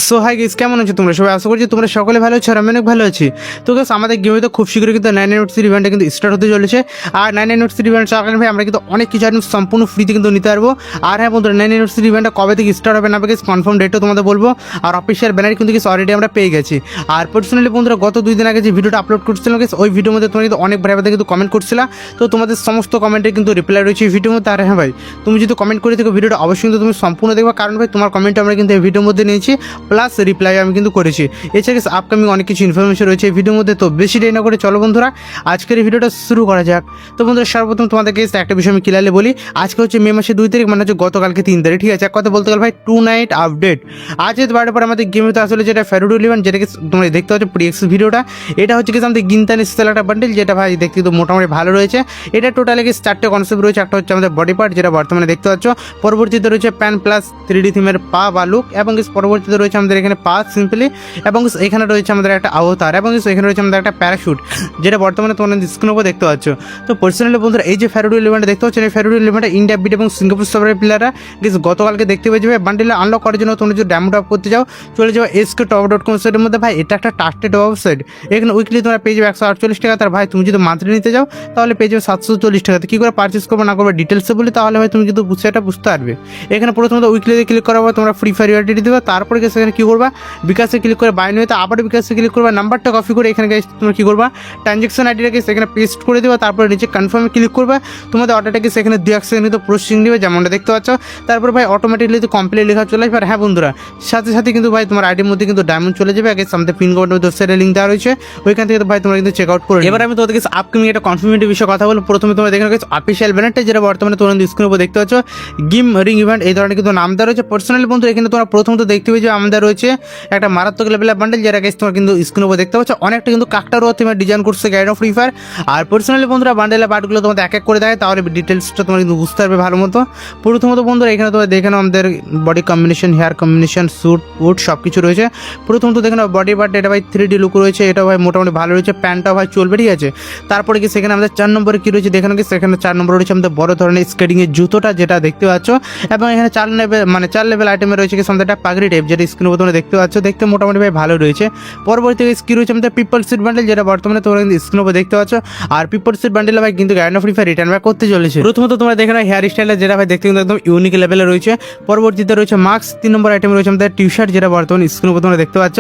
So hi guys, কেমন আছো তোমরা সবাই? আশা করছি তোমরা সকলে ভালো আছো আর আমি অনেক ভালো আছি। তো গাইস, আমাদের গেমে তো খুব শীঘ্রই কিন্তু 99 ইভেন্টটা কিন্তু স্টার্ট হতে চলেছে। আর 99 ইভেন্ট চলাকালীন ভাই আমরা কিন্তু অনেক কিছু আইটেম সম্পূর্ণ ফ্রিতে কিন্তু নিতে পারবো। আর হ্যাঁ বন্ধুরা, 99 ইভেন্টটা কবে থেকে স্টার্ট হবে না হবে গাইস কনফার্ম ডেটও তোমাদের বলবো। আর অফিসিয়াল ব্যানার কিন্তু কিছু অলরেডি আমরা পেয়ে গেছি। আর পার্সোনালি বন্ধুরা, গত 2 দিন আগে যে ভিডিওটা আপলোড করছিলাম গাইস, ওই ভিডিওর মধ্যে তোমরা কিন্তু অনেক ভাই কিন্তু কমেন্ট করছিলা। তো তোমাদের সমস্ত কমেন্টে কিন্তু রিপ্লাই রয়েছে এই ভিডিওর মধ্যে। আর হ্যাঁ ভাই, তুমি যদি কমেন্ট করে থাকো ভিডিওটা অবশ্যই কিন্তু তুমি সম্পূর্ণ দেখবা, কারণ ভাই তোমার কমেন্ট আমরা কিন্তু এই ভিডিওর মধ্যে নিয়েছি, প্লাস রিপ্লাই আমি কিন্তু করেছি। এছাড়া আপকামিং অনেক কিছু ইনফরমেশন রয়েছে এই ভিডিওর মধ্যে। তো বেশি দেরি না করে চলো বন্ধুরা আজকের এই ভিডিওটা শুরু করা যাক। তো বন্ধুরা, সর্বপ্রথম তোমাদেরকে একটা বিষয় আমি ক্লিয়ারলি বলি। আজকে হচ্ছে মে মাসের 2 তারিখ, মানে হচ্ছে গতকালকে 3 তারিখ, ঠিক আছে? এক কথা বলতে গেলে ভাই 2 নাইট আপডেট আজের বারের পর আমাদের গেমে তো আসলে যেটা ফেরুডুল ইভেন্ট, যেটাকে তোমরা দেখতে পাচ্ছ প্রিএক্স ভিডিওটা, এটা হচ্ছে কি আমাদের গিনতানি স্পেশাল একটা বান্ডেল, যেটা ভাই দেখতে কিন্তু মোটামুটি ভালো রয়েছে। এটা টোটালি 4টে কনসেপ্ট রয়েছে। একটা হচ্ছে আমাদের বডি পার্ট, যেটা বর্তমানে দেখতে পাচ্ছ। পরবর্তীতে রয়েছে প্যান প্লাস 3D থিমের পা বা লুক, এবং পরবর্তীতে রয়েছে আমাদের এখানে পা সিম্পলি, এবং এখানে রয়েছে আমাদের একটা আওতার, এবং এখানে রয়েছে আমাদের একটা প্যারাশুট, যেটা বর্তমানে তোমরা স্ক্রিনের উপর দেখতে পাচ্ছ। তো পার্সোনালি বন্ধুরা, এই যে ফেরুডুল ইভেন্টটা দেখতে পাচ্ছ, এই ফেরুডুল ইভেন্টটা ইন্ডিয়া বিট এবং সিঙ্গাপুর সার্ভারের প্লেয়াররা গতকালকে দেখতে পেয়ে যাবে। বান্ডেলে আনলক করার জন্য তোমরা যদি ড্যামো টপ করতে যাও, চলে যাও SK-top.com সাইটের মধ্যে। ভাই এটা একটা ট্রাস্টেড ওয়েবসাইট, এখানে উইকলি তোমরা পেয়ে যাবে 148 টাকা। তার ভাই তুমি যদি মান্থলি নিতে যাও তাহলে পেয়ে যাবে 740 টাকাতে। কী করে পারচেস করবে না করবে ডিটেলসে বলি, তাহলে ভাই তুমি কিন্তু সেটা বুঝতে পারবে। এখানে প্রথমত উইকলিতে ক্লিক করার পর তোমরা ফ্রি ফায়ার ইউআইডি দেবে, তারপরে সেখানে কী করবা, বিকাশে ক্লিক করে বাই নিতে, আবার বিকাশে ক্লিক করবা, নাম্বারটা কপি করে এখানে তোমরা কী করবা, ট্রানজ্যাকশন আইডিটাকে সেখানে পেস্ট করে দেবে, তারপরে নিচে কনফার্মে ক্লিক করবে। তোমাদের অর্ডারটাকে সেখানে 2-1 সেকেন্ড প্রসেসিং নেবে, যেমনটা দেখতে পাচ্ছ। তারপর ভাই অটোমেটিকলি কমপ্লিট লেখা চলে আসবে। আর হ্যাঁ বন্ধুরা, সাথে সাথে কিন্তু ভাই তোমার আইডির মধ্যে কিন্তু ডায়মন্ড চলে যাবে। আগে সামনে পিন কোড ওয়েবসাইটের লিঙ্ক দেওয়া রয়েছে, ওইখান থেকে ভাই তোমরা কিন্তু চেক আউট করে। এবার আমি তোমাদের কাছে আপকামিং একটা কনফার্মেটিভ বিষয়ে কথা বলবো। প্রথমে তোমরা দেখে গেছো অফিসিয়াল ব্যানারটা, যেটা বর্তমানে তোমরা স্ক্রিনের উপর দেখতে পাচ্ছ, গেম রিং ইভেন্ট এই ধরনের কিন্তু নাম দেওয়া রয়েছে। পার্সোনালি বন্ধু, এখানে তোমরা প্রথমত দেখতে পেয়েছো আমাদের রয়েছে একটা মারাত্মক লেভেলের বান্ডেল, যেটা গেছে তোমরা কিন্তু স্ক্রিনের উপর দেখতে পাচ্ছ। অনেকটা কিন্তু কাকটারও থিমের ডিজাইন করছে গাইড অফ ফ্রি ফায়ার। আর পার্সোনালি বন্ধুরা, বান্ডেলের পার্টগুলো তোমাদের এক এক করে দেয়, তাহলে ডিটেলসটা তোমরা কিন্তু বুঝতে পারবে ভালো মতো। প্রথমত বন্ধুরা, এখানে তোমরা দেখে নাও আমাদের body combination, hair combination, suit উড সব কিছু রয়েছে। প্রথমত দেখে নাও বডি পার্ট, এটা ভাই 3D লুক রয়েছে, এটা ভাই মোটামুটি ভালো রয়েছে। প্যান্টটা ভাই চলবে, ঠিক আছে? তারপরে কি সেখানে আমাদের 4 নম্বরে কী রয়েছে দেখে নাও, সেখানে 4 নম্বরে রয়েছে আমাদের বড় ধরনের স্কেটিংয়ের জুতোটা, যেটা দেখতে পাচ্ছ। এবং এখানে 4 লেভেল আইটেমে রয়েছে কি আমাদের একটা পাগড়ি টাইপ, যেটা স্ক্রিনের উপর তোমরা দেখতে পাচ্ছ, দেখতে মোটামুটি ভাই ভালো রয়েছে। পরবর্তী কি রয়েছে আমাদের পিপল সিট বান্ডেল, যেটা বর্তমানে তোমরা কিন্তু স্ক্রিনের উপর দেখতে পাচ্ছ। আর পিপল সিট বান্ডেল ভাই কিন্তু guide of Free fire return back করতে চলেছে। প্রথমত তোমরা দেখে নাও হেয়ার স্টাইলটা, যেটা ভাই দেখতে কিন্তু একদম ইউনিক লেভেলে রয়েছে। পরবর্তীতে রয়েছে মাস্ক। 3 নম্বর আইটেমে রয়েছে আমাদের টি শার্ট, যেটা বর্তমানে স্ক্রিনের উপর তোমরা দেখতে পাচ্ছ।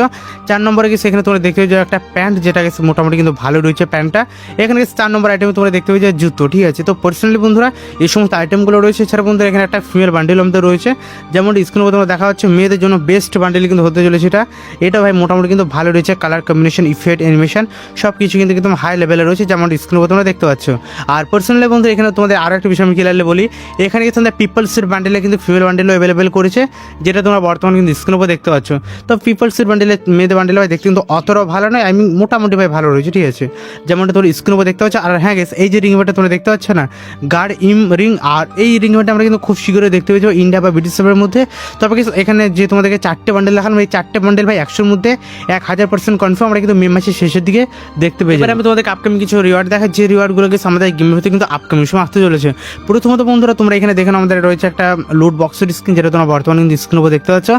4 নম্বরে কি সেখানে তোমরা দেখতে পাচ্ছ একটা প্যান্ট, যেটা মোটামুটি কিন্তু ভালো রয়েছে প্যান্টটা। এখানে 4 নম্বর আইটেমে তোমরা দেখতে পাচ্ছ জুতো, ঠিক আছে? তো পার্সোনালি বন্ধুরা, এই সমস্ত আইটেমগুলো রয়েছে। এছাড়া বন্ধুরা, এখানে একটা ফিমেল বান্ডেল আমাদের রয়েছে, যেমন স্ক্রিনের উপর তোমরা দেখা হচ্ছে মেয়েদের জন্য বেস্ট বান্ডেল কিন্তু হতে চলেছে এটা ভাই মোটামুটি কিন্তু ভালো রয়েছে। কালার কম্বিনেশন, ইফেক্ট, অ্যানিমেশন সব কিছু কিন্তু একদম হাই লেভেলে রয়েছে, যেমন স্ক্রিনের উপর তোমরা দেখতে পাচ্ছ। আর পার্সোনালি বন্ধু, এখানে তোমাদের আরও একটা বিষয় আমি ক্লিয়ারলি বলি। এখানে কিন্তু তোমাদের পিপলসের বান্ডেলে কিন্তু ফিমেল বান্ডেলও অ্যাভেলেবেল করেছে, যেটা তোমরা বর্তমানে কিন্তু স্ক্রিনের উপর দেখতে পাচ্ছ। তো পিপলসের বান্ডেলে মেয়েদের বান্ডেল ভাই দেখতে কিন্তু অতটাও ভালো নয়, আমি মোটামুটি ভাই ভালো রয়েছে, ঠিক আছে? যেমনটা তোমরা স্ক্রিনের উপর দেখতে পাচ্ছ। আর হ্যাঁ গেস, এই যে রিং ইভেন্টটা তোমরা দেখতে পাচ্ছ না, গার্ড ইম রিং, আর এই রিং ইভেন্টটা আমরা কিন্তু খুব শীঘ্রই দেখতে পেয়েছি ইন্ডিয়া বা ব্রিটিশ সার্ভারের মধ্যে। তবে এখানে যে তোমাদেরকে 4টে বান্ডেল দেখালাম, এই 4টে বান্ডেল ভাই 100-র মধ্যে 1000% কনফার্ম আমরা কিন্তু মে মাসের শেষের দিকে দেখতে পেয়েছি। এবার আমি তোমাদেরকে আপকামিং কিছু রিওয়ার্ড দেখা, যে রিওয়ার্ডগুলোকে আমাদের গেমের ভিতরে কিন্তু আপকামিং সময় আসতে চলেছে। প্রথমত বন্ধুরা, তোমরা এখানে দেখেন আমাদের রয়েছে একটা লুট বক্সের স্ক্রিন, যেটা তোমরা বর্তমানে কিন্তু স্ক্রিনের উপর দেখতে পাচ্ছ।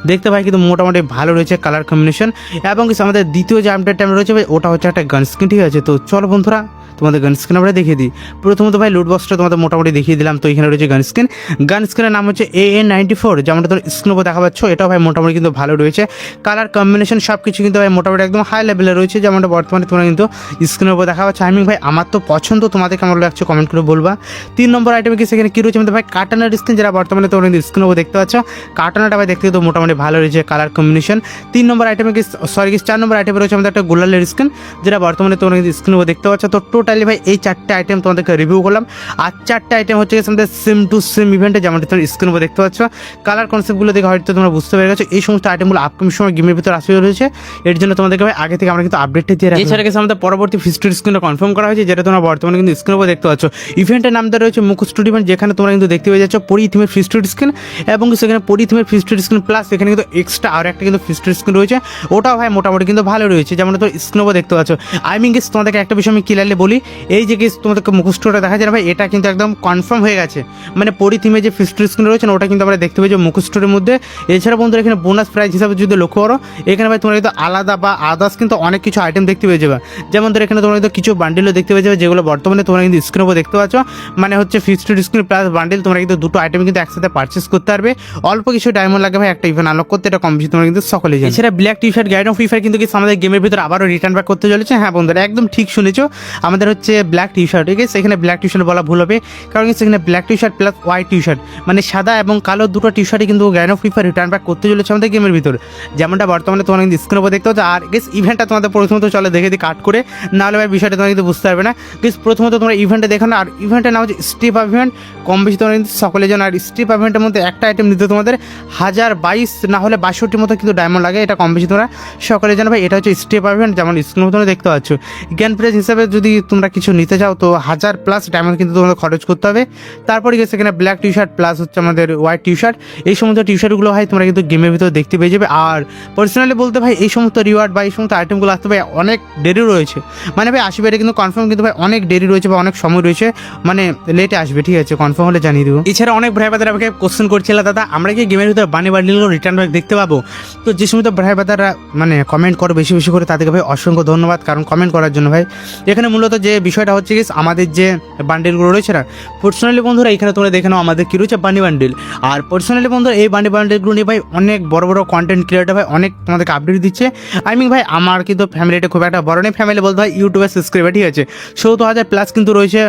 দেখতে ভাই কিন্তু মোটামুটি ভালো রয়েছে কালার কম্বিনেশন। এবং আমাদের দ্বিতীয় যে আপডেটটা রয়েছে ভাই, ওটা হচ্ছে একটা গান স্ক্রিন, ঠিক আছে? তো চলো বন্ধুরা তোমাদের গান স্ক্রিন আমরা দেখিয়ে দিই। প্রথমত ভাই লুট বক্সটা তোমাদের মোটামুটি দেখিয়ে দিলাম। তো এখানে রয়েছে গান স্ক্রিন, গান স্ক্রিনের নাম হচ্ছে AN94, যেমনটা তোমরা স্ক্রিনের উপর দেখা পাচ্ছ। এটাও ভাই মোটামুটি কিন্তু ভালো রয়েছে, কালার কম্বিনেশন সব কিছু কিন্তু ভাই মোটামুটি একদম হাই লেভেলে রয়েছে, যেমনটা বর্তমানে তোমরা কিন্তু স্ক্রিনের উপর দেখা পাচ্ছ। আমি ভাই আমার তো পছন্দ, তোমাদের কেমন লাগছে কমেন্ট করে বলবা। 3 নম্বর আইটেমে কি সেখানে কী রয়েছে আমাদের ভাই কাটানার স্ক্রিন, যেটা বর্তমানে তোমরা কিন্তু স্ক্রিনের উপর দেখতে পাচ্ছ। কাটানাটা ভাই দেখতে কিন্তু মোটামুটি ভালো রয়েছে, কালার কম্বিনেশন। 3 নম্বর আইটেমে কি 4 নম্বর আইটেমে রয়েছে আমাদের একটা গোলালের স্ক্রিন, যেটা বর্তমানে তোমরা কিন্তু স্ক্রিনের উপর দেখতে পাচ্ছ। তো টোটালি ভাই এই 4টে আইটেম তোমাদেরকে রিভিউ করলাম। আর 4টে আইটেম হচ্ছে আমাদের সেম টু সেম ইভেন্টে, যেমনটা তোমরা স্ক্রিনের উপর দেখতে পাচ্ছ। কালার কনসেপ্টগুলো দেখে হয়তো তোমরা বুঝতে পেরে গেছো এই সমস্ত আইটেমগুলো আপকামিং সময় গেমের ভিতরে আসতে রয়েছে। এর জন্য তোমাদেরকে ভাই আগে থেকে আমরা কিন্তু আপডেটটা দিয়ে রাখি। এছাড়া গেছে আমাদের পরবর্তী ফিস্টুর স্ক্রিনটা কনফার্ম করা হয়েছে, যেটা তোমরা বর্তমানে কিন্তু স্ক্রিনের উপর দেখতে পাচ্ছ। ইভেন্টের নাম দেওয়া রয়েছে মুখ স্টুডিও ইভেন্ট, যেখানে তোমরা কিন্তু দেখতে পেয়ে যাচ্ছ পরি থিমের ফিস্টুর স্ক্রিন, এবং সেখানে পরি থিমের ফিস্টুর স্ক্রিন প্লাস এখানে কিন্তু এক্সট্রা আর একটা কিন্তু ফিস্টুর স্ক্রিন রয়েছে, ওটাও ভাই মোটামুটি কিন্তু ভালো রয়েছে, যেমন তোমরা স্ক্রিনের উপর দেখতে পাচ্ছ। আই মিন গেস তোমাদেরকে একটা বিষয় আমি ক্লিয়ারলি বলি, এই যে গেস তোমাদেরকে মুখোশটা দেখা যায় না ভাই, এটা কিন্তু একদম কনফার্ম হয়ে গেছে। মানে পরি থিমে যে ফিস্ট স্ক্রিন রয়েছে না, ওটা কিন্তু আমরা দেখতে পাই যে মুখোশটার মধ্যে। এছাড়া বন্ধুরা এখানে বোনাস প্রাইজ হিসাবে যদি লক্ষ্য করো, এখানে ভাই তোমরা কিন্তু আলাদা বা আদার্স কিন্তু অনেক কিছু আইটেম দেখতে পেয়ে যাবে। যেমন ধর এখানে তোমরা কিন্তু কিছু বান্ডিলও দেখতে পেয়ে যাবে, যেগুলো বর্তমানে তোমরা কিন্তু স্ক্রিনের উপর দেখতে পাচ্ছ। মানে হচ্ছে ফিক্সড স্ক্রিন প্লাস বান্ডিল, তোমরা কিন্তু দুটো আইটেম কিন্তু একসাথে পারচেস করতে পারবে। অল্প কিছু ডায়মন্ড লাগে ভাই একটা ইভেন্ট আনলক করতে, এটা কম বেশি তোমরা কিন্তু সকলেই জানো। এছাড়া black T shirt guide of Free fire কিন্তু আমাদের গেমের ভিতরে আবারও রিটার্ন ব্যাক করতে চলেছে। হ্যাঁ বন্ধুরা একদম ঠিক শুনেছো, আমাদের হচ্ছে ব্ল্যাক টি শার্ট, ঠিক আছে? এখানে ব্ল্যাক টি শার্ট বলা ভুল হবে, কারণ সেখানে black T shirt plus white T shirt, মানে সাদা এবং কালো দুটো টি শার্টই কিন্তু guide of Free fire return back করতে চলেছে আমাদের গেমের ভিতরে, যেমনটা বর্তমানে তোমরা কিন্তু স্ক্রিনের উপর দেখতে হচ্ছে। আর গেস ইভেন্টটা তোমাদের প্রথমত চলে দেখে দিই কাট করে, নাহলে ভাই বিষয়টা তোমরা কিন্তু বুঝতে পারবে না। গেস প্রথমত তোমরা ইভেন্টে দেখো না, আর ইভেন্টের নাম হচ্ছে স্টিপ ইভেন্ট, কম বেশি তোমরা কিন্তু সকলে জানো। আর স্টিপ ইভেন্টের মধ্যে একটা আইটেম নিতে তোমাদের 1022 না হলে 62 মতো কিন্তু ডায়মন্ড লাগে, এটা কম বেশি তোমরা সকলে জানো ভাই। এটা হচ্ছে স্টিপ ইভেন্ট, যেমন স্ক্রিনের তোমরা দেখতে পাচ্ছ। জ্ঞান প্রাইজ হিসাবে যদি তোমরা কিছু নিতে চাও তো 1000+ ডায়মন্ড কিন্তু তোমাদের খরচ করতে হবে। তারপরে গেছে এখানে ব্ল্যাক টি শার্ট প্লাস হচ্ছে আমাদের হোয়াইট টি শার্ট, এই সমস্ত টি শার্টগুলো ভাই তোমরা কিন্তু গেমের ভিতরে দেখতে পেয়ে যাবে। আর পার্সোনালি বলতে ভাই এই সমস্ত রিওয়ার্ড বা এই সমস্ত আইটেমগুলো আসতে ভাই অনেক দেরি রয়েছে, মানে ভাই আসবে এটা কিন্তু কনফার্ম, কিন্তু ভাই অনেক দেরি রয়েছে বা অনেক সময় রয়েছে, মানে লেটে আসবে, ঠিক আছে? কনফার্ম হলে জানিয়ে দেবো। এছাড়া অনেক ভাই বাদারা আমাকে কোশ্চেন করছিল, দাদা আমরা কি গেমের ভিতরে বানি বান্ডিলগুলো রিটার্ন ব্যাক দেখতে পাবো? তো যে সমস্ত ভাই বাদারা মানে কমেন্ট করো বেশি বেশি করে, তাদেরকে ভাই অসংখ্য ধন্যবাদ, কারণ কমেন্ট করার জন্য ভাই। এখানে মূলত যে বিষয়টা হচ্ছে কি, আমাদের যে বান্ডিলগুলো রয়েছে না, পার্সোনালি বন্ধুরা এখানে তোমরা দেখে নাও আমাদের কি রয়েছে বানি বান্ডিল। আর পার্সোনালি বন্ধুরা এই বানি বান্ডিলগুলো নিয়ে ভাই অনেক বড় বড় কন্টেন্ট ক্রিয়েটর ভাই অনেক তোমাদেরকে আপডেট দিচ্ছে। আই মিন ভাই আমার কিন্তু ফ্যামিলিটা খুব একটা বড় নেই, ফ্যামিলি বলতে ভাই ইউটিউবে সাবস্ক্রাইবার, ঠিক আছে? 70,000+ কিন্তু রয়েছে।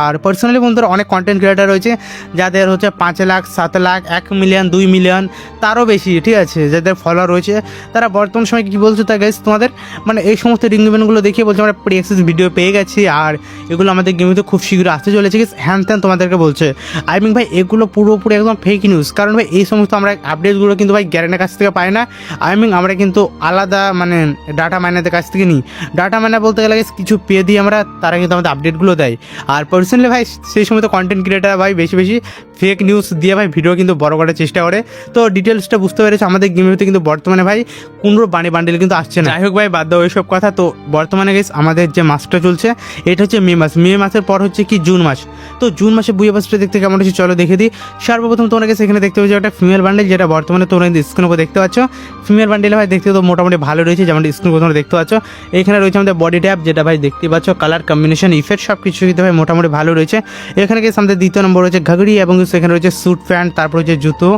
আর পার্সোনালি বন্ধুরা অনেক কন্টেন্ট ক্রিয়েটর রয়েছে যাদের হচ্ছে 5 লাখ 7 লাখ 1 মিলিয়ন 2 মিলিয়ন তারও বেশি, ঠিক আছে? যাদের ফলোয়ার রয়েছে তারা বর্তমান সময় কী বলছো তা গাইস, তোমাদের মানে এই সমস্ত রিং ইভেন্টগুলো দেখিয়ে বলছে আমরা প্রি অ্যাক্সেস ভিডিও পেয়ে গেছি, আর এগুলো আমাদের গেমে তো খুব শীঘ্রই আসতে চলেছে, হ্যান ত্যান তোমাদেরকে বলছে। আই মিন ভাই এগুলো পুরোপুরি একদম ফেক নিউজ, কারণ ভাই এই সমস্ত আমরা আপডেটগুলো কিন্তু ভাই গ্যারেন্টের কাছ থেকে পাই না। আই মিন আমরা কিন্তু আলাদা মানে ডাটা মাইনারদের কাছ থেকে নিই। ডাটা মাইনার বলতে গেলে কিছু পেয়ে দিই আমরা, তারা কিন্তু আমাদের আপডেটগুলো দেয়। আর পার্সোনালি ভাই সেই সমস্ত কন্টেন্ট ক্রিয়েটার ভাই বেশি বেশি ফেক নিউজ দিয়ে ভাই ভিডিও কিন্তু বড় করার চেষ্টা করে। তো ডিটেলসটা বুঝতে পেরেছে, আমাদের গেমের ভিতরে কিন্তু বর্তমানে ভাই কোনো বানি বান্ডিল কিন্তু আসছে না। যাই হোক ভাই বাদ দাও ওইসব কথা। তো বর্তমানে গেস আমাদের যে মাসটা চলছে এটা হচ্ছে মে মাস, মে মাসের পর হচ্ছে কি জুন মাস। তো জুন মাসে বুয়া পাসটা দেখতে কেমন হচ্ছে চলো দেখে দিই। সর্বপ্রথম তোমরা গেছে এখানে দেখতে পাচ্ছ একটা ফিমেল বান্ডেল, যেটা বর্তমানে তোমরা কিন্তু স্ক্রিনের উপর দেখতে পাচ্ছ। ফিমেল বান্ডেল ভাই দেখতে তো মোটামুটি ভালো রয়েছে, যেমন স্ক্রিনের উপর তোমরা দেখতে পাচ্ছ। এখানে রয়েছে আমাদের বডি ট্যাপ, যেটা ভাই দেখতে পাচ্ছ, কালার কম্বিনেশন ইফেক্ট সব কিছু কিন্তু ভাই মোটামুটি ভালো রয়েছে। এখানে গেছে আমাদের দ্বিতীয় নম্বর রয়েছে ঘাগড়ি, এবং সেখানে রয়েছে স্যুট প্যান্ট, তারপর হচ্ছে জুতো,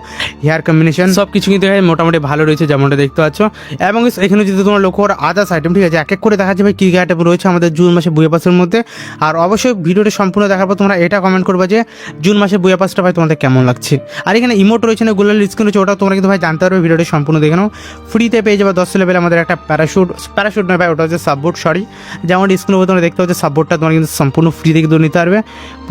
হেয়ার কম্বিনেশন সব কিছু কিন্তু ভাই মোটামুটি ভালো রয়েছে যেমনটা দেখতে পাচ্ছ। এবং এখানে যদি তোমরা লক্ষ্য করো আদার্স আইটেম, ঠিক আছে? এক এক করে দেখা যাবে কী কী আইটেম রয়েছে আমাদের জুন মাসে বুয়া পাসের মধ্যে। আর অবশ্যই ভিডিওটি সম্পূর্ণ দেখার পর তোমরা এটা কমেন্ট করবে যে জুন মাসে বুয়া পাসটা ভাই তোমাদের কেমন লাগছে। আর এখানে ইমোট রয়েছে না, গোলাল স্ক্রিন রয়েছে, ওটা তোমরা কিন্তু ভাই জানতে পারবে, ভিডিওটি সম্পূর্ণ দেখে নাও। ফ্রিতে পেয়ে যাবে 10 লেভেল আমাদের একটা প্যারাশুট নয় ভাই, ওটা হচ্ছে সাববোর্ড, সরি। যেমন স্ক্রিনের উপর তোমরা দেখতে পাচ্ছ সাববোর্ডটা তোমরা কিন্তু সম্পূর্ণ ফ্রিতে কিন্তু নিতে পারবে।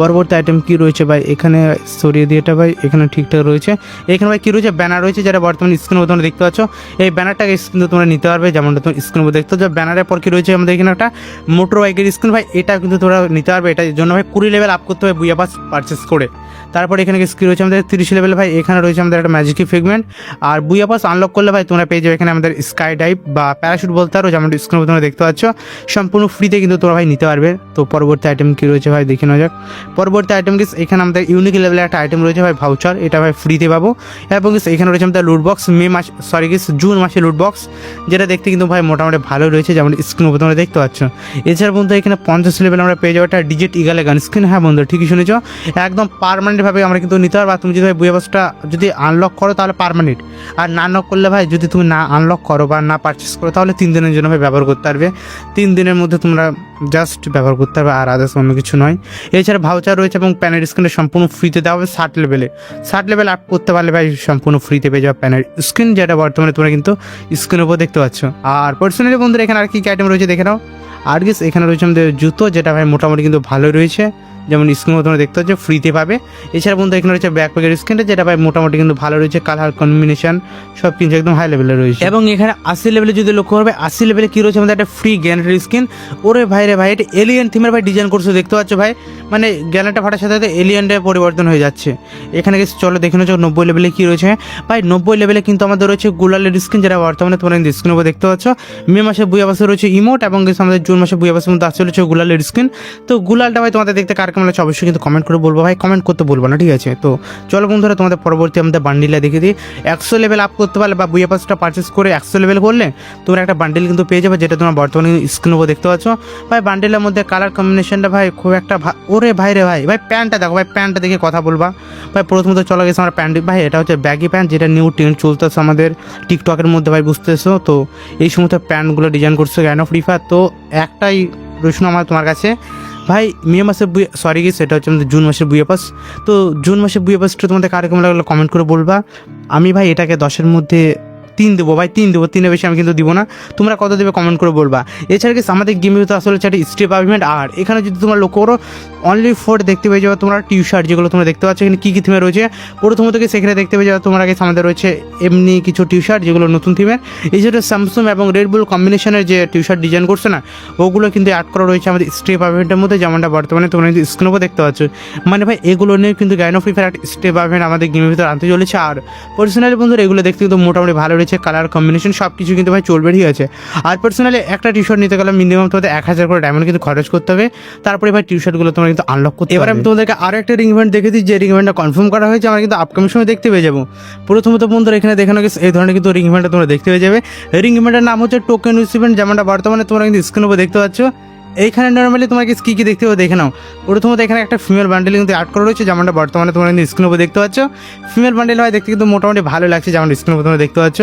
পরবর্তী আইটেম কী রয়েছে ভাই, এখানে সরিয়ে দিয়ে এটা ভাই এখানে ঠিকঠাক রয়েছে। এখানে ভাই কী রয়েছে, ব্যানার রয়েছে, যেটা বর্তমানে স্ক্রিনের উপর তোমরা দেখতে পাচ্ছ। এই ব্যানারটাকে কিন্তু তোমরা নিতে পারবে, যেমনটা তোমরা স্ক্রিনের উপর দেখতে পাচ্ছ। ব্যানারের পর কী রয়েছে আমাদের এখানে একটা মোটর বাইকের স্ক্রিন ভাই, এটা কিন্তু তোমরা নিতে পারবে। এটার জন্য ভাই 20 লেভেল আপ করতে হবে বুয়া পাস পারচেস করে। তারপর এখানে স্ক্রিন রয়েছে আমাদের 30 লেভেল ভাই, এখানে রয়েছে আমাদের একটা ম্যাজিকি ফিগমেন্ট। আর বুয়া পাস আনলক করলে ভাই তোমরা পেয়ে যাবে এখানে আমাদের স্কাই ডাইভ বা প্যারাশুট বলতে পারো, যেমন স্ক্রিনের উপর তোমরা দেখতে পাচ্ছ। সম্পূর্ণ ফ্রিতে কিন্তু তোমরা ভাই নিতে পারবে। তো পরবর্তী আইটেম কী রয়েছে ভাই দেখে নেওয়া যাক। পরবর্তী আইটেম কি, এখানে আমাদের ইউনিক লেভেলের একটা আইটেম রয়েছে ভাই ভাউচার, এটা ভাই ফ্রিতে পাবো। এবং এখানে রয়েছে আমাদের লুট বক্স, জুন মাসে লুট বক্স, যেটা দেখতে কিন্তু ভাই মোটামুটি ভালো রয়েছে, যেমন স্ক্রিন উপর তোমরা দেখতে পাচ্ছ। এছাড়া বন্ধু এখানে 50 লেভেল আমরা পেয়ে যাবো একটা ডিজেট ইগালে গান স্ক্রিন। হ্যাঁ বন্ধু ঠিকই শুনেছ, একদম পারমানেন্টভাবে আমরা কিন্তু নিতে পারবো। তুমি যদি ভাই বুয়া পাসটা যদি আনলক করো তাহলে পারমানেন্ট, আর না আনলক করলে ভাই যদি তুমি না আনলক করো বা না পারচেস করো তাহলে 3 দিনের জন্য ভাই ব্যবহার করতে পারবে। 3 দিনের মধ্যে তোমরা জাস্ট ব্যবহার করতে পারবে, আর আদার্স অন্য কিছু নয়। এছাড়া ভাউচার রয়েছে এবং প্যানের স্ক্রিনে সম্পূর্ণ ফ্রিতে দেওয়া হবে 60 লেভেল আপ করতে পারলে ভাই সম্পূর্ণ ফ্রিতে পেয়ে যাবে প্যানের স্ক্রিন, যেটা বর্তমানে তোমরা কিন্তু স্ক্রিনের উপর দেখতে পাচ্ছ। আর পার্সোনালি বন্ধুরা এখানে আর কি আইটেম রয়েছে দেখে নাও। আর গেস এখানে রয়েছে আমাদের জুতো, যেটা ভাই মোটামুটি কিন্তু ভালো রয়েছে, যেমন স্ক্রিন তোমরা দেখতে পাচ্ছ ফ্রিতে পাবে। এছাড়া বন্ধু এখানে রয়েছে ব্যাকপ্যাকের স্ক্রিনটা, যেটা ভাই মোটামুটি কিন্তু ভালো রয়েছে, কালার কম্বিনেশন সব কিছু একদম হাই লেভেলে রয়েছে। এবং এখানে 80 লেভেলে যদি লক্ষ্য করবে 80 লেভেলে কি রয়েছে আমাদের একটা ফ্রি গ্যানেটের স্কিন। ওরে ভাই রে ভাই, এটা এলিয়েন থিমের ভাই ডিজাইন করছে দেখতে পাচ্ছ ভাই, মানে গ্যানেটটা ফাটার সাথে সাথে এলিয়েনটা পরিবর্তন হয়ে যাচ্ছে। এখানে গেছে চলো দেখে নেছো 90 লেভেলে কি রয়েছে ভাই। 90 লেভেলে কিন্তু আমাদের রয়েছে গুলালের স্কিন, যেটা বর্তমানে তোমরা কিন্তু স্ক্রিনের উপর দেখতে পাচ্ছ। মে মাসে বুয়াবাসে রয়েছে ইমোট, এবং গেছে আমাদের জুন মাসে বুয়াবাসের মধ্যে আসছে রয়েছে গুলালের স্কিন। তো গুলালটা ভাই তোমাদের দেখতে কার কেমন লাগছে অবশ্যই কিন্তু কমেন্ট করে বলবো ভাই, কমেন্ট করতে বলবো না, ঠিক আছে। তো চলো বন্ধুরা তোমাদের পরবর্তী আমাদের বান্ডিলটা দেখে দিই। 100 লেভেল আপ করতে পারলে বা বুয়াবাসটা পারচেস করে 100 লেভেল করলে তোমরা একটা বান্ডিল কিন্তু পেয়ে যাবে, যেটা তোমরা বর্তমানে স্ক্রিনের উপর দেখতে পাচ্ছ ভাই। বান্ডিলের মধ্যে কালার কম্বিনেশনটা ভাই খুব একটা ওরে ভাই রে ভাই, ভাই প্যান্টটা দেখো ভাই, প্যান্টটা দেখে কথা বলবা ভাই। প্রথমত চলে গেছে আমার প্যান্ট ভাই, এটা হচ্ছে ব্যাগি প্যান্ট, যেটা নিউ ট্রেন্ড চলতেছে আমাদের টিকটকের মধ্যে ভাই, বুঝতেছো তো। এই সমস্ত প্যান্টগুলো ডিজাইন করছে গ্যানো ফ্রি ফায়ার। তো একটাই প্রশ্ন আমার তোমার কাছে ভাই, মে মাসের সরি গেছে এটা হচ্ছে আমাদের জুন মাসের বুয়ে পাস। তো জুন মাসের বুয়ে পাসটা তোমাদের কার কেমন লাগলো কমেন্ট করে বলবা। আমি ভাই এটাকে 10-এর মধ্যে 3 দেবো ভাই, 3 দেবো, 3-এর বেশি আমি কিন্তু দিব না। তোমরা কত দেবে কমেন্ট করে বলবা। এছাড়া কি আমাদের গেমে তো আসলে হচ্ছে একটা স্টেপ আর্গুমেন্ট, আর এখানে যদি তোমরা লক্ষ্য করো অনলি 4 দেখতে পেয়ে যাবে তোমরা টি শার্ট, যেগুলো তোমরা দেখতে পাচ্ছ এখানে কী কী থিমে রয়েছে। প্রথমত কি সেখানে দেখতে পেয়ে যাবে তোমরা গেছে আমাদের রয়েছে এমনি কিছু টি শার্ট, যেগুলো নতুন থিমের। এছাড়া স্যামসুং এবং রেডবুল কম্বিনেশনের যে টি শার্ট ডিজাইন করছে না, ওগুলো কিন্তু অ্যাড করা রয়েছে আমাদের স্টেপ আর্গুমেন্টের মধ্যে, যেমনটা বর্তমানে তোমরা কিন্তু স্ক্রিনের উপর দেখতে পাচ্ছ। মানে ভাই এগুলো নিয়ে কিন্তু gynae free fire step argument আমাদের গেমের ভিতরে আনতে চলেছে। আর পার্সোনালি বন্ধুরা এগুলো দেখতে কিন্তু মোটামুটি ভালো রয়েছে, কালার কম্বিনেশন সব কিছু কিন্তু ভাই চলবে, ঠিক আছে। আর পার্সোনালি একটা টি শার্ট নিতে গেলে মিনিমাম তোমাদের 1000 করে ডায়মন্ড কিন্তু খরচ করতে হবে, তারপরে ভাই টি শার্টগুলো তোমরা কিন্তু আনলক করতে। এবার আমি তোমাদেরকে আরও একটা রিং ইভেন্ট দেখে দিই, যে রিং ইভেন্টটা কনফার্ম করা হয়েছে, আমরা কিন্তু আপকামিং সময় দেখতে পেয়ে যাবো। প্রথমত বন্ধুরা এখানে দেখানো গেছে এই ধরনের কিন্তু রিং ইভেন্টটা তোমরা দেখতে পেয়ে যাবে। রিং ইভেন্টের নাম হচ্ছে টোকেন ইভেন্ট, যেমনটা বর্তমানে তোমরা কিন্তু স্ক্রিনের উপর দেখতে পাচ্ছ। এইখানে নর্মালি তোমাকে কী কী দেখতে হবে দেখে নাও। প্রথমত এখানে একটা ফিমেল বান্ডেল কিন্তু অ্যাড করা রয়েছে, যেমনটা বর্তমানে তোমরা কিন্তু স্ক্রিনের উপর দেখতে পাচ্ছ। ফিমেল বান্ডেল হয় দেখতে কিন্তু মোটামুটি ভালো লাগছে, যেমন স্ক্রিনের উপর তোমরা দেখতে পাচ্ছ।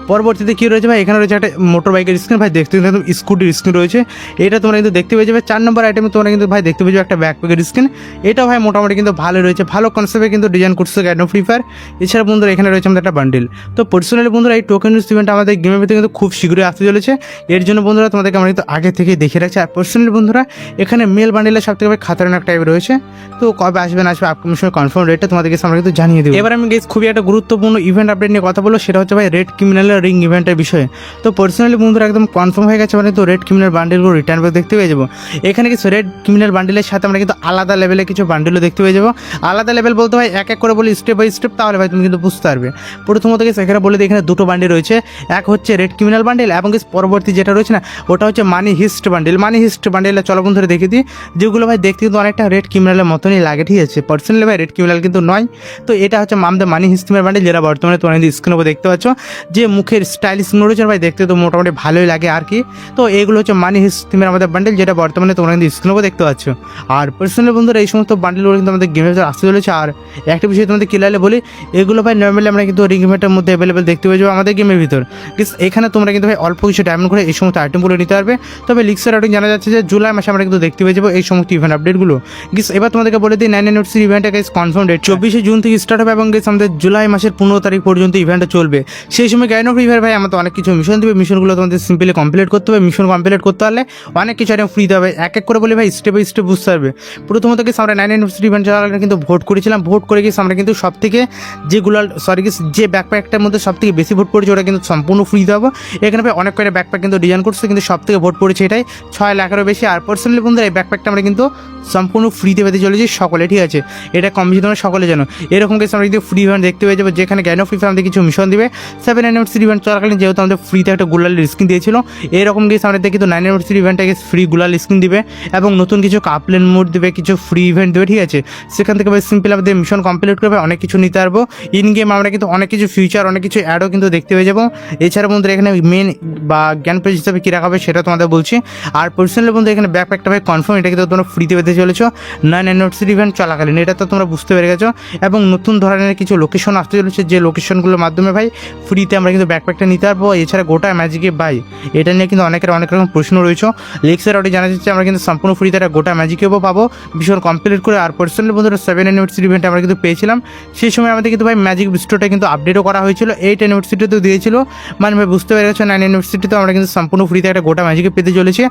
পরবর্তীতে কী রয়েছে ভাই, এখানে রয়েছে একটা মোটর বাইকের স্ক্রিন ভাই, দেখতে কিন্তু স্কুটির স্ক্রিন রয়েছে, এটা তোমরা কিন্তু দেখতে পেয়ে যাবে। 4 নম্বর আইটেমে তোমরা কিন্তু ভাই দেখতে পেয়ে যাবে একটা ব্যাকপ্যাকের স্ক্রিন, এটা ভাই মোটামুটি কিন্তু ভালো রয়েছে, ভালো কনসেপ্টে কিন্তু ডিজাইন করছে গাইনো ফ্রি ফায়ার। এছাড়া বন্ধুরা এখানে রয়েছে আমাদের একটা বান্ডেল। তো পার্সোনালি বন্ধুরা এই টোকেন ইভেন্ট আমাদের গেমের ভিতরে কিন্তু খুব শীঘ্রই আসতে চলেছে। এর জন্য বন্ধুরা তোমাদেরকে আমরা কিন্তু আগে থেকেই দেখে রাখছি। আর পার্সোনালি বন্ধুরা এখানে মেল বান্ডেলের সব থেকে খাতারনাক টাইপ রয়েছে, তো কবে আসবে আপকামিং সময় কনফার্ম রেটটা তোমাদেরকে আমরা কিন্তু জানিয়ে দেবো। এবার আমি গেছি খুবই একটা গুরুত্বপূর্ণ ইভেন্ট আপডেট নিয়ে কথা বলবো, সেটা হচ্ছে ভাই রেড ক্রিমিনালের রিং ইভেন্টের বিষয়ে। তো পার্সোনালি বন্ধুরা একদম কনফার্ম হয়ে গেছে, মানে তো রেড ক্রিমিনাল বান্ডেলগুলো রিটার্ন ব্যাক দেখতে পেয়ে যাবো। এখানে কিছু রেড ক্রিমিনাল বান্ডেলের সাথে আমরা কিন্তু আলাদা লেভেলে কিছু বান্ডেলও দেখতে পেয়ে যাবো। আলাদা লেভেল বলতে ভাই এক এক করে বলি স্টেপ বাই স্টেপ, তাহলে ভাই তুমি কিন্তু বুঝতে পারবে। প্রথমত গেছে এখানে বলে দিই, এখানে দুটো বান্ডেল রয়েছে, এক হচ্ছে রেড ক্রিমিনাল বান্ডেল, এবং পরবর্তী যেটা রয়েছে না ওটা হচ্ছে মানি হিস্ট বান্ডেল। মানি হিস্ট বান্ডেলটা চলো বন্ধুরা দেখে দিই, যেগুলো ভাই দেখতে কিন্তু অনেকটা রেড ক্রিমিনালের মতনই লাগে, ঠিক আছে। পার্সোনালি ভাই রেড ক্রিমিনাল কিন্তু নয়। তো এটা হচ্ছে আমাদের মানি হিস্টিমের বান্ডেল, যেটা বর্তমানে তোমরা স্ক্রিনের উপর দেখতে পাচ্ছ। যে মুখের স্টাইলিশ রয়েছে ভাই, দেখতে তো মোটামুটি ভালোই লাগে আর কি। তো এইগুলো হচ্ছে মানি হিস্টিমের আমাদের বান্ডেল, যেটা বর্তমানে তোমরা কিন্তু স্ক্রিনের উপর দেখতে পাচ্ছ। আর পার্সোনালি বন্ধুরা এই সমস্ত বান্ডেলগুলো কিন্তু আমাদের গেমের ভিতরে আসতে চলেছে। আর একটা বিষয় তোমাদের ক্লিয়ারলি বলি, এগুলো ভাই নর্মালি আমরা কিন্তু রিং ইভেন্টের মধ্যে অ্যাভেলেবেল দেখতে পেয়ে যাবো আমাদের গেমের ভিতর। এখানে তোমরা কিন্তু ভাই অল্প কিছু ডায়মন্ড করে এই সমস্ত আইটেমগুলো নিতে পারবে। তবে লিক্সের আউটিং জানা যাচ্ছে যে জুলাই মাসে আমরা কিন্তু দেখতে পেয়ে যাবো এই সমস্ত ইভেন্ট আপডেটগুলো। এবার তোমাদেরকে বলে দিই 9 ইভেন্টের কনফার্ম ডেট 24শে জুন থেকে স্টার্ট হবে, এবং আমাদের জুলাই মাসের 15 তারিখ পর্যন্ত ইভেন্টটা চলবে। সেই সময় গাইনো ফ্রি ফায়ার ভাই আমাদের অনেক কিছু মিশন দেবে, মিশনগুলো তোমাদের সিম্পলি কমপ্লিট করতে হবে। মিশন কমপ্লিট করতে পারলে অনেক কিছু আইটেম ফ্রি দেবে, এক এক করে বলে ভাই স্টেপ বাই স্টেপ বুঝতে পারবে। প্রথমত আমরা 9 ইভেন্ট চলাকালীন কিন্তু ভোট করেছিলাম, ভোট করে গিয়ে আমরা কিন্তু সব থেকে যেগুলো যে ব্যাকপ্যাকটার মধ্যে সব থেকে বেশি ভোট পড়েছে ওটা কিন্তু সম্পূর্ণ ফ্রি দেবো। এখানে ভাই অনেক করে ব্যাকপ্যাক কিন্তু ডিজাইন করছে, কিন্তু সব থেকে ভোট পড়েছে এটাই 6 লাখেরও বেশি। আর পার্সোনালি বন্ধুরা এই ব্যাকপ্যাকটা আমরা কিন্তু সম্পূর্ণ ফ্রিতে পেতে চলেছি সকলে, ঠিক আছে। এটা কম বেশি তোমরা সকলে জানো। এরকম কিছু আমরা কিন্তু ফ্রি ইভেন্ট দেখতে পেয়ে যাবো, যেখানে গাইনো ফ্রি ফায়ার আমাদের কিছু মিশন দিবে। 7 ইভেন্ট চলাকালীন যেহেতু আমাদের ফ্রিতে একটা গুলালের স্কিন দিয়েছিল, এরকম কিছু আমাদের কিন্তু 9 ইভেন্টে ফ্রি গুলাল স্কিন দিবে, এবং নতুন কিছু কাপলেন মোড দেবে, কিছু ফ্রি ইভেন্ট দেবে, ঠিক আছে। সেখান থেকে ভাই সিম্পল আমাদের মিশন কমপ্লিট করবে, অনেক কিছু নিতে পারবো। ইন গেম আমরা কিন্তু অনেক কিছু ফিউচার, অনেক কিছু অ্যাডও কিন্তু দেখতে পেয়ে যাবো। এছাড়া বন্ধুরা এখানে মেন বা জ্ঞান পেজ হিসাবে কী রাখা হবে সেটা তোমাদের বলছি। আর পার্সোনালি বন্ধু এখানে ব্যাকপ্যাকটা ভাই কনফার্ম, এটা কিন্তু তোমরা ফ্রিতে পেতে চলেছো 9 ইভেন্ট চলাকালীন, এটা তো তোমরা বুঝতে পেরে গেছো। এবং নতুন ধরনের কিছু লোকেশন আসতে চলেছে, যে লোকেশনগুলোর মাধ্যমে ভাই ফ্রিতে আমরা কিন্তু ব্যাকপ্যাকটা নিতে পারবো। এছাড়া গোটা ম্যাজিকে ভাই এটা নিয়ে কিন্তু অনেক রকম প্রশ্ন রয়েছে। লেক্সের আউটে জানা যাচ্ছে আমরা কিন্তু সম্পূর্ণ ফ্রিতে একটা গোটা ম্যাজিকেও পাবো ভীষণ কমপ্লিট করে। আর পার্সোনালি বন্ধুরা 7 ইভেন্টে আমরা কিন্তু পেয়েছিলাম, সেই সময় আমাদের কিন্তু ভাই ম্যাজিক স্টোরটা কিন্তু আপডেটও করা হয়েছিল। 8 ইউনিভার্সিটিতেও দিয়েছিল, মানে ভাই বুঝতে পেরে গেছো 9 ইউনিভার্সিটিতেও আমরা কিন্তু সম্পূর্ণ ফ্রিতে একটা গোটা ম্যাজিকে পেতে চলেছে।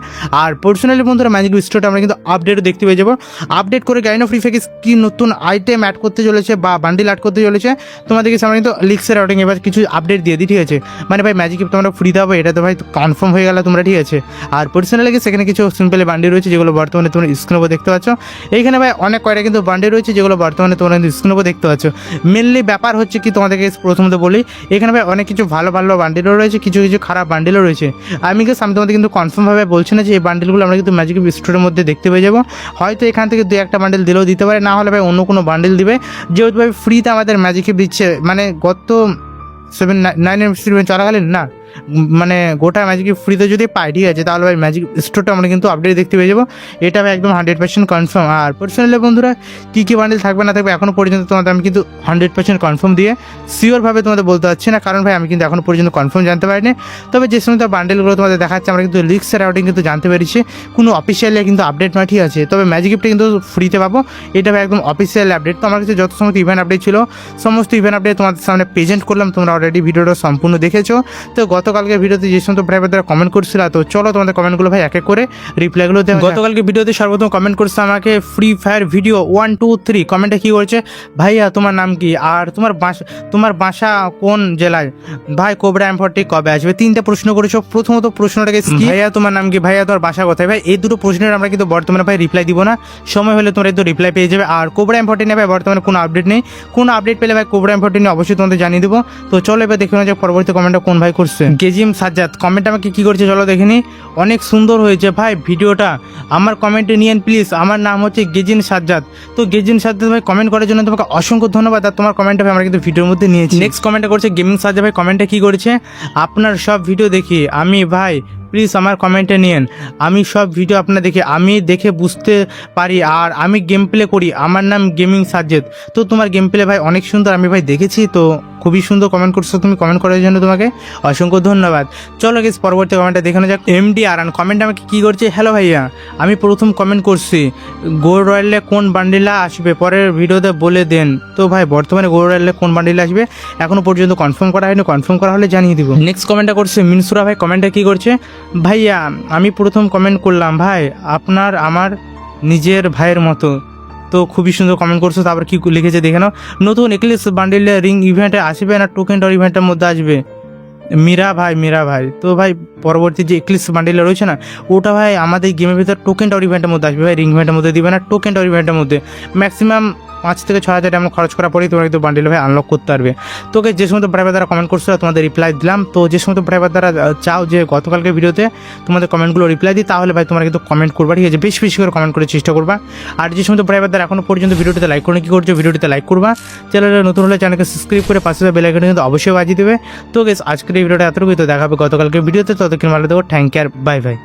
আর পার্সোনালি বন্ধুরা ম্যাজিক স্টোরটা আমরা কিন্তু আপডেটও দেখতে পেয়ে যাবো। আপডেট করে গাইনো ফ্রি ফায়ার কি নতুন আইটেম অ্যাড করতে চলেছে বা বান্ডিল অ্যাড করতে চলেছে তোমাদেরকে সামনে কিন্তু লিক্সের রাউটিং এবার কিছু আপডেট দিয়ে দিই, ঠিক আছে। মানে ভাই ম্যাজিক তোমরা ফ্রিতে হবে এটা তো ভাই কনফার্ম হয়ে গেল তোমরা, ঠিক আছে। আর পার্সোনালি সেখানে কিছু সিম্পল বান্ডিল রয়েছে যেগুলো বর্তমানে তোমরা স্ক্রিনের উপর দেখতে পাচ্ছ। এইখানে ভাই অনেক কয়টা কিন্তু বান্ডিল রয়েছে যেগুলো বর্তমানে তোমরা কিন্তু স্ক্রিনের উপর দেখতে পাচ্ছ। মেনলি ব্যাপার হচ্ছে কি তোমাদেরকে প্রথমত বলি, এখানে ভাই অনেক কিছু ভালো ভালো বান্ডিলও রয়েছে, কিছু কিছু খারাপ বান্ডিলও রয়েছে। আমি তোমাদের কিন্তু কনফার্মভাবে বলছি না যে এই বান্ডিলগুলো আমরা কিন্তু ম্যাজিক স্টোরের মধ্যে দেখতে পেয়ে যাবো। হয়তো এখান থেকে দু একটা বান্ডিল দিলেও দিতে পারে, না হলে ভাই অন্য কোনো বান্ডিল দিবে, যেহেতু ভাই ফ্রিতে আমাদের ম্যাজিকে দিচ্ছে। মানে গত 7-9 চলাকালীন না, মানে গোটা ম্যাজিক ফ্রিতে যদি পাই, ঠিক আছে, তাহলে ভাই ম্যাজিক স্টোরটা আমরা কিন্তু আপডেট দেখতে পেয়ে যাবো। এটা ভাই একদম 100% কনফার্ম। আর পার্সোনালি বন্ধুরা কী কী বান্ডিল থাকবে না থাকবে এখনও পর্যন্ত তোমাদের আমি কিন্তু 100% কনফার্ম দিয়ে শিওরভাবে তোমাদের বলতে পারছি না, কারণ ভাই আমি কিন্তু এখনও পর্যন্ত কনফার্ম জানতে পারিনি। তবে যে সমস্ত বান্ডেলগুলো তোমাদের দেখাচ্ছে আমরা কিন্তু লিক্সের রাউটিং কিন্তু জানতে পেরেছি, কোনো অফিসিয়ালি কিন্তু আপডেট নয়, ঠিক আছে। তবে ম্যাজিক গিফটটা কিন্তু ফ্রিতে পাবো, এটা ভাই একদম অফিসিয়াল আপডেট। তো আমার কাছে যত সমস্ত ইভেন্ট আপডেট ছিল সমস্ত ইভেন্ট আপডেট তোমাদের সামনে প্রেজেন্ট করলাম, তোমরা অলরেডি ভিডিওটা সম্পূর্ণ দেখেছো। তো গতকালকে ভিডিওতে যে সমস্ত ভাই বোনেরা কমেন্ট করছিল, তো চলো তোমাদের কমেন্টগুলো ভাই এক এক করে রিপ্লাইগুলো দেওয়া। গতকালকে ভিডিওতে সর্বপ্রথম কমেন্ট করছে আমাকে ফ্রি ফায়ার ভিডিও 1 2 3 কমেন্টে কী করছে, ভাইয়া তোমার নাম কি আর তোমার বাসা কোন জেলায়, ভাই কোবরা M40 কবে আসবে, 3টা প্রশ্ন করেছো। প্রথমত প্রশ্নটাকে ভাইয়া তোমার নাম কি, ভাইয়া তোমার বাসা কোথায়। ভাই এই দুটো প্রশ্নের আমরা কিন্তু বর্তমানে ভাই রিপ্লাই দিব না, সময় হলে তোমরা একটু রিপ্লাই পেয়ে যাবে। আর কোবরা M40 নিয়ে ভাই বর্তমানে কোনো আপডেট নেই, কোনো আপডেট পেলে ভাই কোবরা M40 নিয়ে অবশ্যই তোমাদের জানিয়ে দেবো। তো চলো এবার দেখে নেওয়া যাক পরবর্তী কমেন্টটা কোন ভাই করছে। গেজিম সাজ্জাদ কমেন্ট আমাকে কী করছে চলো দেখে নিই। অনেক সুন্দর হয়েছে ভাই ভিডিওটা, আমার কমেন্টে নিয়েন প্লিজ। আমার নাম হচ্ছে গেজিন সাজ্জাদ। তো গেজিন সাজ্জাদ ভাই কমেন্ট করার জন্য তোমাকে অসংখ্য ধন্যবাদ। আর তোমার কমেন্টটা ভাই আমরা কিন্তু ভিডিওর মধ্যে নিয়েছি। নেক্সট কমেন্টটা করছে গেমিং সাজ্জাদ ভাই, কমেন্টটা কী করেছে, আপনার সব ভিডিও দেখি আমি ভাই প্লিজ আমার কমেন্টে নিয়েন, আমি সব ভিডিও আপনার আমি দেখে বুঝতে পারি আর আমি গেম প্লে করি, আমার নাম গেমিং সাজ্জাদ। তো তোমার গেম প্লে ভাই অনেক সুন্দর, আমি ভাই দেখেছি, তো খুবই সুন্দর কমেন্ট করছো তুমি, কমেন্ট করার জন্য তোমাকে অসংখ্য ধন্যবাদ। চলো গেস পরবর্তী কমেন্টটা দেখে নেওয়া যাক। MD আরান কমেন্ট আমাকে কী করছে, হ্যালো ভাইয়া আমি প্রথম কমেন্ট করছি, গোল্ড রয়্যালে কোন বান্ডিলা আসবে পরের ভিডিওতে বলে দেন। তো ভাই বর্তমানে গোল্ড রয়্যালে কোন বান্ডিলা আসবে এখনও পর্যন্ত কনফার্ম করা হয়নি, কনফার্ম করা হলে জানিয়ে দিব। নেক্সট কমেন্টটা করছে মিনসুরা ভাই, কমেন্টটা কী করছে, ভাইয়া আমি প্রথম কমেন্ট করলাম, ভাই আপনার আমার নিজের ভাইয়ের মতো। তো খুবই সুন্দর কমেন্ট করছো। তারপর কি লিখেছে দেখে নাও, নতুন এক্লিপস বান্ডিলে রিং ইভেন্টে আসবে না টোকেন টর ইভেন্টের মধ্যে আসবে, মীরা ভাই। তো ভাই পরবর্তী যে এক্লিপস বান্ডিলে রয়েছে না ওটা ভাই আমাদের গেমের ভিতর টোকেন টর ইভেন্টের মধ্যে আসবে ভাই, রিং ইভেন্টের মধ্যে দিবে না, টোকেন টর ইভেন্টের মধ্যে ম্যাক্সিমাম 5 থেকে 6 হাজার টাকা খরচ করার পরেই তোমরা কিন্তু বান্ডিল ভাই আনলক করতে পারবে। তোকে যে সমস্ত ড্রাইভার দ্বারা কমেন্ট করছো তোমাদের রিপ্লাই দিলাম। তো যে সমস্ত ড্রাইভার দ্বারা চাও যে গতকালকে ভিডিওতে তোমাদের কমেন্টগুলো রিপ্লাই দিই, তাহলে ভাই তোমরা কিন্তু কমেন্ট করবা, ঠিক আছে, বেশি বেশি করে কমেন্ট করার চেষ্টা করবা। আর যে সমস্ত ড্রাইভার দ্বারা এখনো পর্যন্ত ভিডিওটিতে লাইক করে কী করছো, ভিডিওটিতে লাইক করবা, চ্যানেলে নতুন হলে চ্যানেলকে সাবস্ক্রাইব করে পাশে বেল আইকনে কিন্তু অবশ্যই বাজিয়ে দেবে। তো গেস আজকের এই ভিডিওটা এতটুকুই, তো দেখা হবে গতকালকে ভিডিওতে, ততক্ষণ ভালো থেকো, থ্যাংক ইউ আর বাই বাই।